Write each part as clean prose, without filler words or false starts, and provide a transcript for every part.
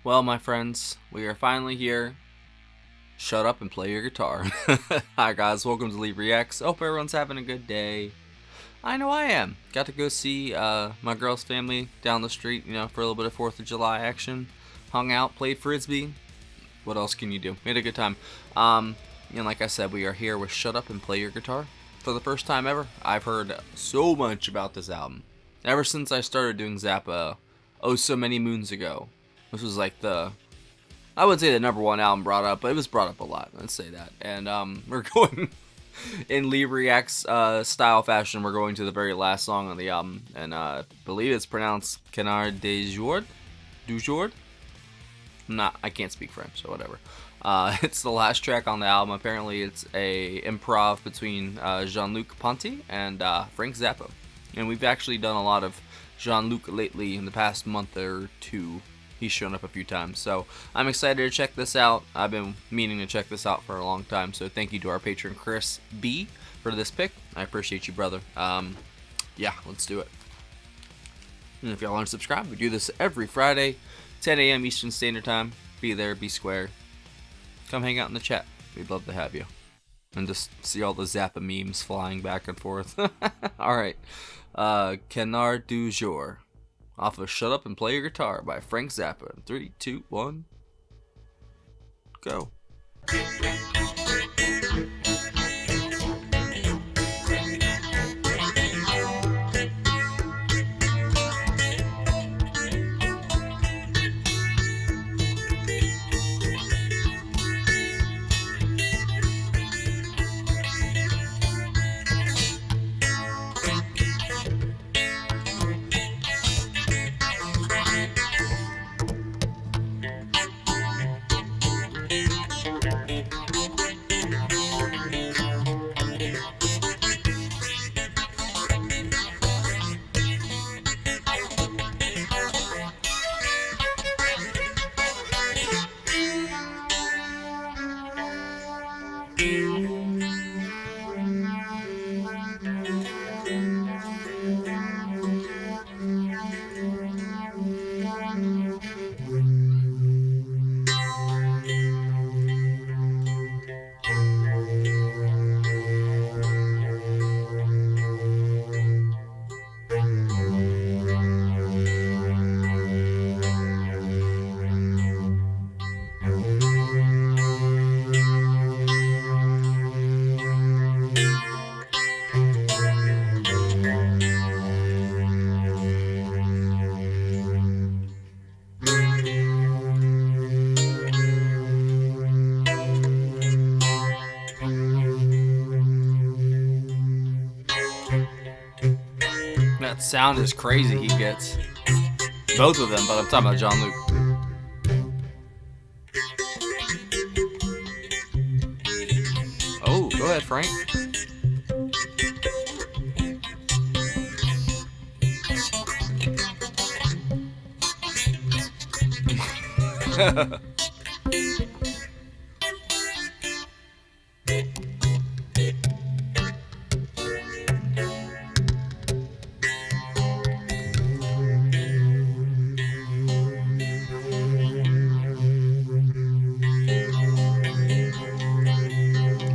Well, my friends, we are finally here. Shut up and play your guitar. Hi guys, welcome to Leave Reacts. Hope everyone's having a good day. I know I am. Got to go see my girl's family down the street, for a little bit of 4th of July action. Hung out, played Frisbee. What else can you do? Made a good time. And like I said, we are here with Shut Up and Play Your Guitar. For the first time ever, I've heard so much about this album. Ever since I started doing Zappa, oh so many moons ago. This was like I would say the number one album brought up, but it was brought up a lot, let's say that. And we're going, in Lee Reacts style fashion, we're going to the very last song on the album. And I believe it's pronounced Canard Du Jour? Du Jour? I can't speak French, so whatever. It's the last track on the album. Apparently it's a improv between Jean Luc-Ponty and Frank Zappa. And we've actually done a lot of Jean Luc lately in the past month or two. He's shown up a few times, so I'm excited to check this out. I've been meaning to check this out for a long time, so thank you to our patron Chris B for this pick. I appreciate you, brother. Yeah, let's do it. And if y'all aren't subscribed, we do this every Friday, 10 a.m. Eastern Standard Time. Be there, be square. Come hang out in the chat. We'd love to have you. And just see all the Zappa memes flying back and forth. Alright. Canard Du Jour. Off of Shut Up and Play Your Guitar by Frank Zappa. 3, 2, 1, go. That sound is crazy he gets. Both of them, but I'm talking about Jean Luc. Oh, go ahead, Frank.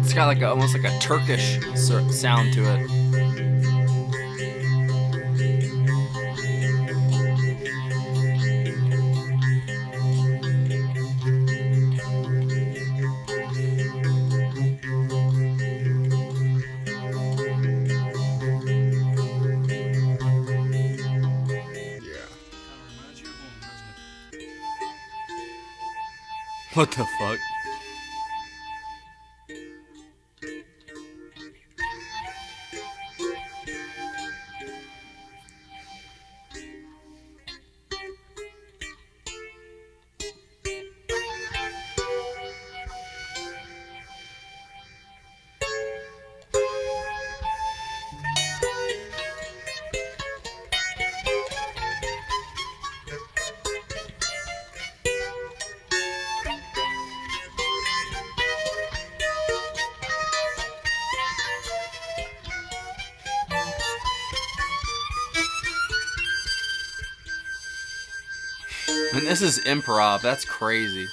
It's got like almost like a Turkish sound to it. What the fuck? And this is improv. That's crazy.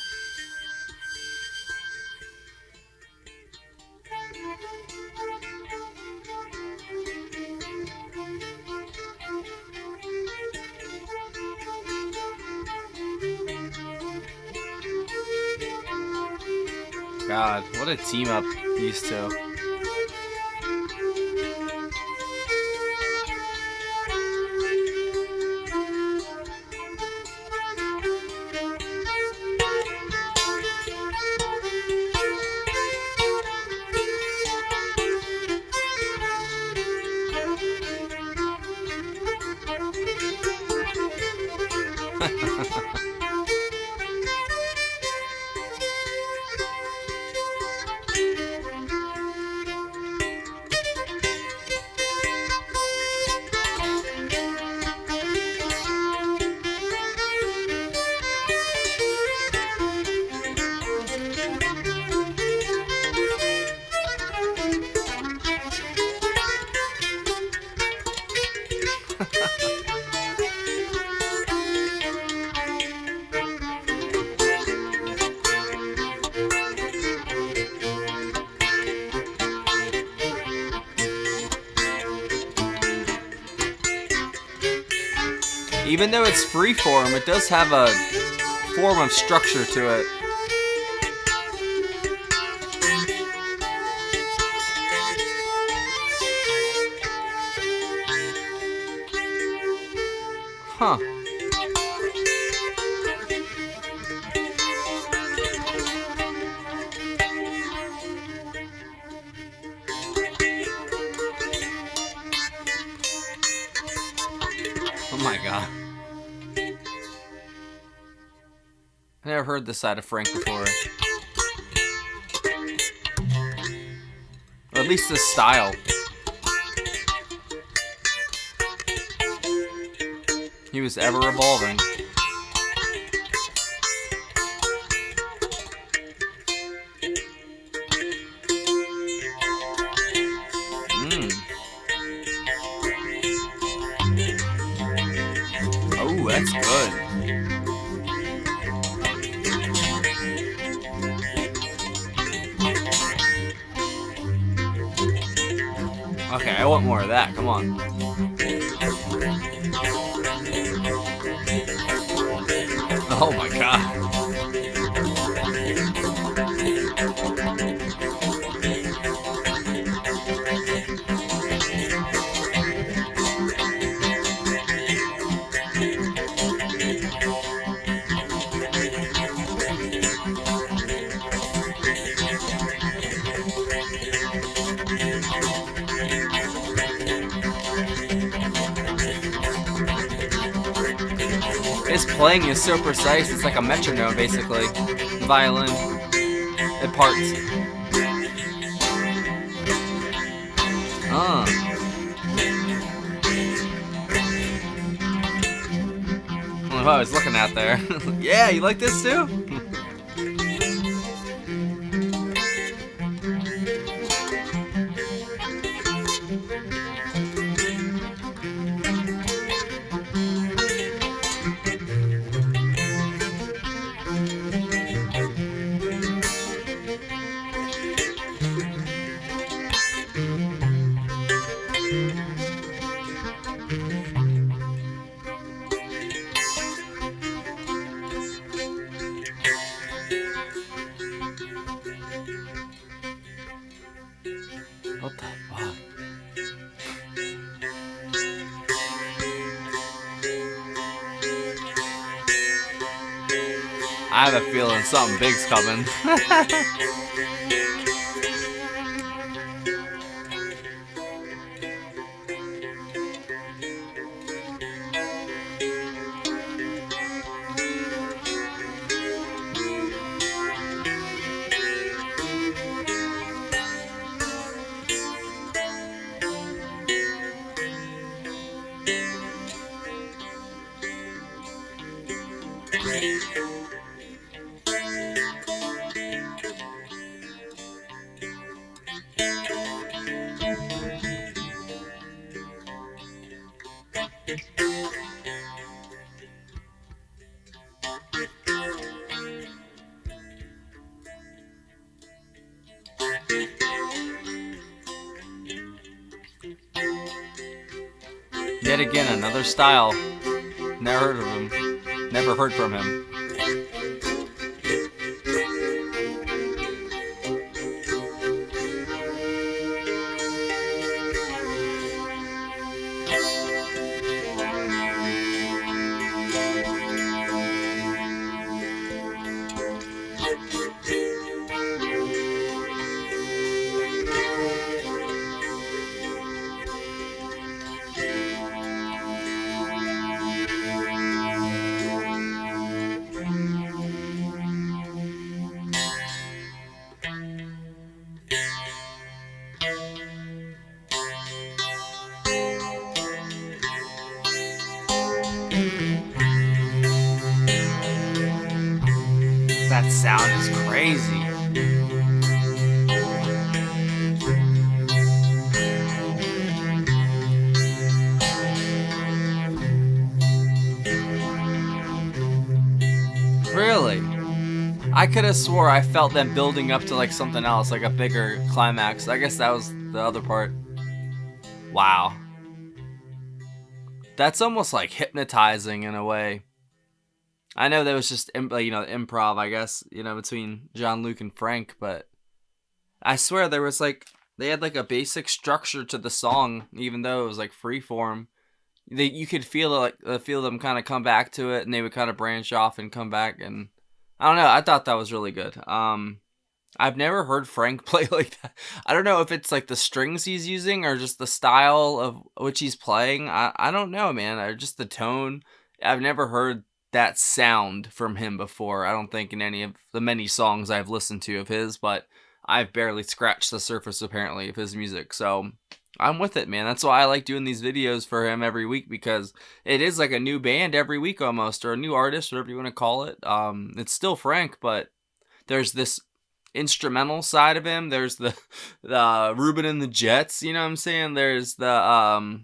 God, what a team up, these two. Even though it's freeform, it does have a form of structure to it. Huh. Oh my god. I never heard this side of Frank before. Or at least this style. He was ever evolving. Oh, that's good. Okay, I want more of that. Come on. Oh my god. His playing is so precise, it's like a metronome, basically. The violin. It parts. I don't know who I was looking at there. Yeah, you like this too? What the fuck? I have a feeling something big's coming. Yet again, another style. Never heard of him. Never heard from him. That sound is crazy. Really? I could have swore I felt them building up to like something else, like a bigger climax. I guess that was the other part. Wow. That's almost like hypnotizing in a way. I know that was just improv, I guess, between Jean Luc and Frank, but I swear there was like they had like a basic structure to the song, even though it was like freeform. You could feel it, like feel them kind of come back to it, and they would kind of branch off and come back, and I don't know. I thought that was really good. I've never heard Frank play like that. I don't know if it's like the strings he's using or just the style of which he's playing. I don't know, man. Or just the tone. I've never heard that sound from him before. I don't think in any of the many songs I've listened to of his, but I've barely scratched the surface apparently of his music. So I'm with it, man. That's why I like doing these videos for him every week, because it is like a new band every week almost, or a new artist, whatever you want to call it. It's still Frank, but there's this instrumental side of him. There's the Ruben and the Jets, you know what I'm saying? There's the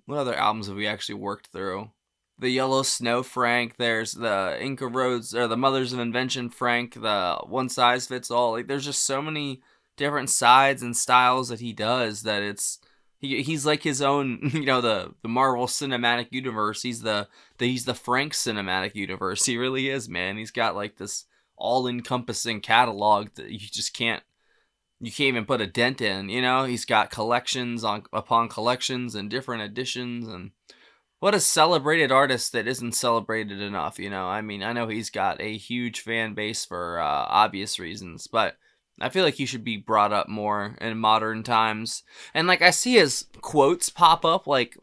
what other albums have we actually worked through? The Yellow Snow Frank, there's the Inca Roads, or the Mothers of Invention Frank, the One Size Fits All. Like, there's just so many different sides and styles that he does that he's like his own, the Marvel Cinematic Universe. He's the Frank Cinematic Universe. He really is, man. He's got like this all-encompassing catalog that you can't even put a dent in, He's got collections upon collections and different editions, and what a celebrated artist that isn't celebrated enough, I mean, I know he's got a huge fan base for obvious reasons, but I feel like he should be brought up more in modern times. And like I see his quotes pop up like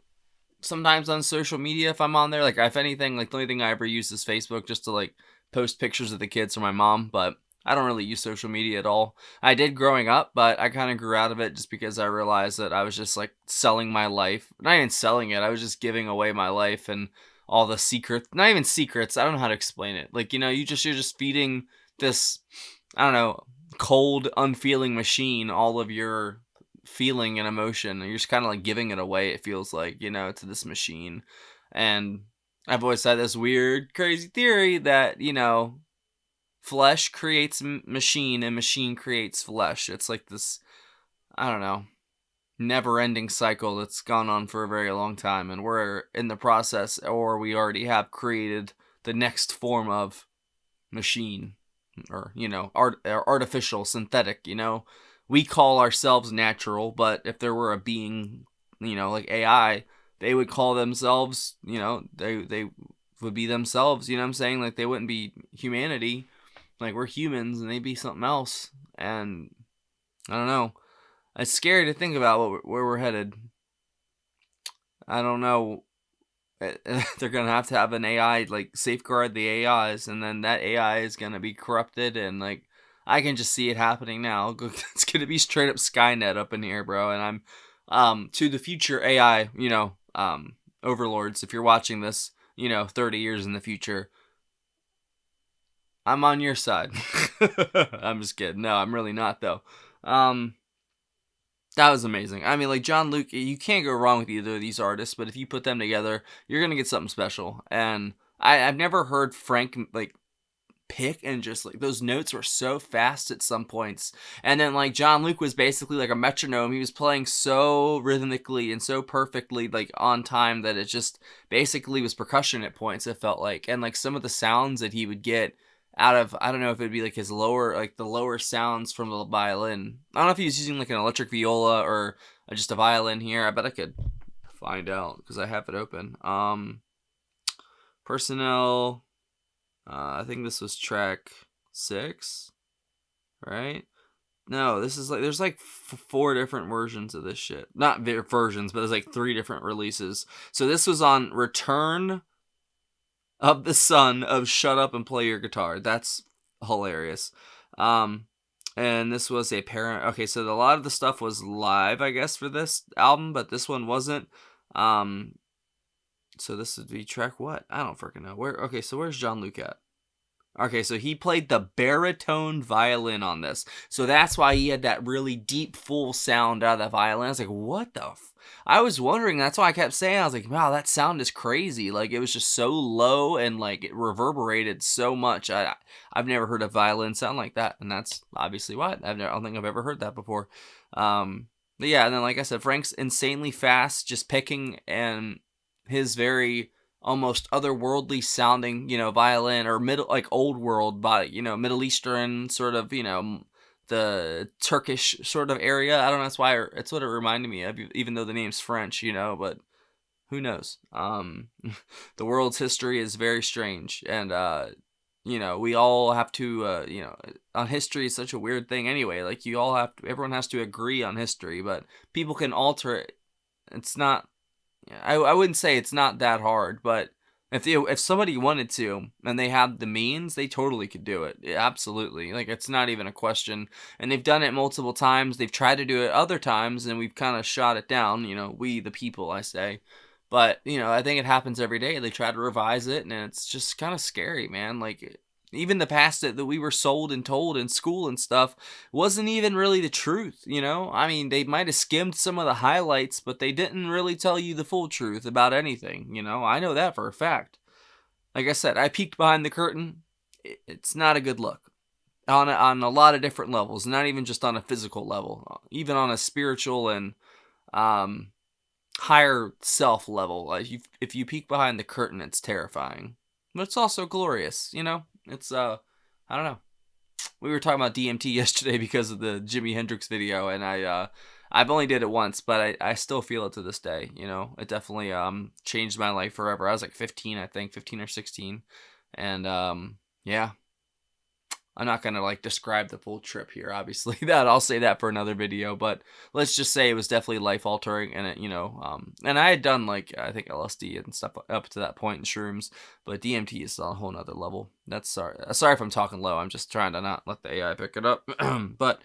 sometimes on social media if I'm on there. Like if anything, like the only thing I ever use is Facebook just to like post pictures of the kids for my mom, but I don't really use social media at all. I did growing up, but I kind of grew out of it just because I realized that I was just like selling my life. Not even selling it, I was just giving away my life and all the secrets. Not even secrets, I don't know how to explain it. Like, you're just feeding this, I don't know, cold, unfeeling machine all of your feeling and emotion. And you're just kind of like giving it away, it feels like, to this machine. And I've always had this weird, crazy theory that, flesh creates machine and machine creates flesh. It's like this, I don't know, never-ending cycle that's gone on for a very long time, and we're in the process, or we already have created the next form of machine, or artificial, synthetic. We call ourselves natural, but if there were a being, like AI, they would call themselves, they would be themselves. You know what I'm saying? Like they wouldn't be humanity. Like we're humans and they'd be something else. And I don't know. It's scary to think about where we're headed. I don't know. They're going to have an AI, like safeguard the AIs, and then that AI is going to be corrupted, and like I can just see it happening now. It's going to be straight up Skynet up in here, bro. And I'm to the future AI, overlords, if you're watching this, 30 years in the future, I'm on your side. I'm just kidding. No, I'm really not, though. That was amazing. I mean, like, Jean Luc, you can't go wrong with either of these artists, but if you put them together, you're going to get something special. And I've never heard Frank, like, pick, and just like those notes were so fast at some points. And then like Jean Luc was basically like a metronome. He was playing so rhythmically and so perfectly like on time that it just basically was percussion at points, it felt like. And like some of the sounds that he would get out of, I don't know if it'd be like his lower, like the lower sounds from the violin. I don't know if he was using like an electric viola or just a violin here. I bet I could find out because I have it open. Personnel, I think this was track 6, right? No, this is like, there's like 4 different versions of this shit. Not versions, but there's like 3 different releases. So this was on Return of the Son of Shut Up and Play Your Guitar. That's hilarious. And this was a parent. Okay, so a lot of the stuff was live, I guess, for this album, but this one wasn't. So this would be track what? I don't freaking know. Where? Okay, so where's Jean Luc at? Okay, so he played the baritone violin on this. So that's why he had that really deep, full sound out of that violin. I was like, what the I was wondering, that's why I kept saying, I was like, wow, that sound is crazy. Like, it was just so low and, like, it reverberated so much. I've never heard a violin sound like that, and that's obviously why. I don't think I've ever heard that before. But yeah, and then, like I said, Frank's insanely fast, just picking, and his very almost otherworldly sounding, violin, or like old world, but Middle Eastern sort of, the Turkish sort of area. I don't know. That's why it's what it reminded me of, even though the name's French, but who knows? The world's history is very strange, and we all have to, on history is such a weird thing anyway. Like everyone has to agree on history, but people can alter it. It's not. I wouldn't say it's not that hard, but if somebody wanted to and they had the means, they totally could do it. Yeah, absolutely. Like, it's not even a question. And they've done it multiple times. They've tried to do it other times, and we've kind of shot it down, we the people, I say. But, I think it happens every day. They try to revise it, and it's just kind of scary, man. Like, even the past that we were sold and told in school and stuff wasn't even really the truth, I mean, they might have skimmed some of the highlights, but they didn't really tell you the full truth about anything, I know that for a fact. Like I said, I peeked behind the curtain. It's not a good look on a lot of different levels, not even just on a physical level, even on a spiritual and higher self level. Like, if you peek behind the curtain, it's terrifying, but it's also glorious, It's, I don't know. We were talking about DMT yesterday because of the Jimi Hendrix video, and I've only did it once, but I still feel it to this day, It definitely changed my life forever. I was like 15, I think, 15 or 16, and yeah. I'm not going to like describe the full trip here, obviously. I'll say that for another video, but let's just say it was definitely life altering, and it, and I had done like, I think LSD and stuff up to that point, and shrooms, but DMT is on a whole nother level. That's sorry if I'm talking low. I'm just trying to not let the AI pick it up. But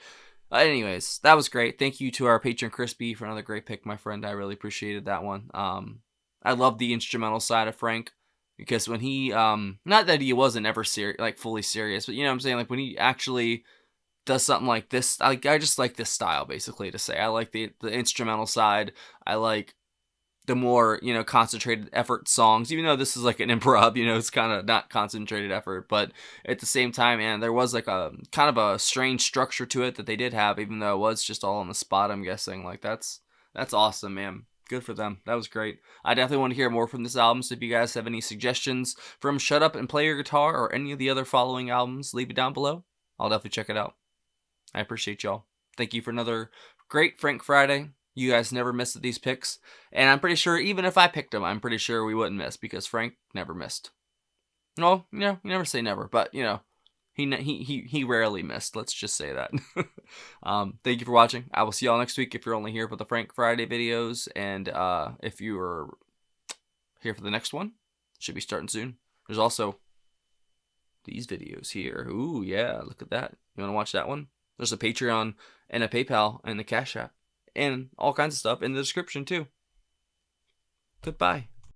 anyways, that was great. Thank you to our patron Crispy for another great pick, my friend. I really appreciated that one. I love the instrumental side of Frank. Because when he, not that he wasn't ever fully serious, but you know what I'm saying? Like, when he actually does something like this, I just like this style, basically, to say. I like the instrumental side. I like the more, concentrated effort songs, even though this is like an improv, it's kind of not concentrated effort, but at the same time, man, there was like a kind of a strange structure to it that they did have, even though it was just all on the spot, I'm guessing. Like, that's awesome, man. Good for them. That was great. I definitely want to hear more from this album, so if you guys have any suggestions from Shut Up and Play Your Guitar or any of the other following albums, leave it down below. I'll definitely check it out. I appreciate y'all. Thank you for another great Frank Friday. You guys never missed these picks, and I'm pretty sure even if I picked them, I'm pretty sure we wouldn't miss, because Frank never missed. Well, you never say never, but, he rarely missed. Let's just say that. Thank you for watching. I will see y'all next week if you're only here for the Frank Friday videos. And if you are here for the next one, should be starting soon. There's also these videos here. Ooh, yeah, look at that. You want to watch that one? There's a Patreon and a PayPal and a Cash App and all kinds of stuff in the description too. Goodbye.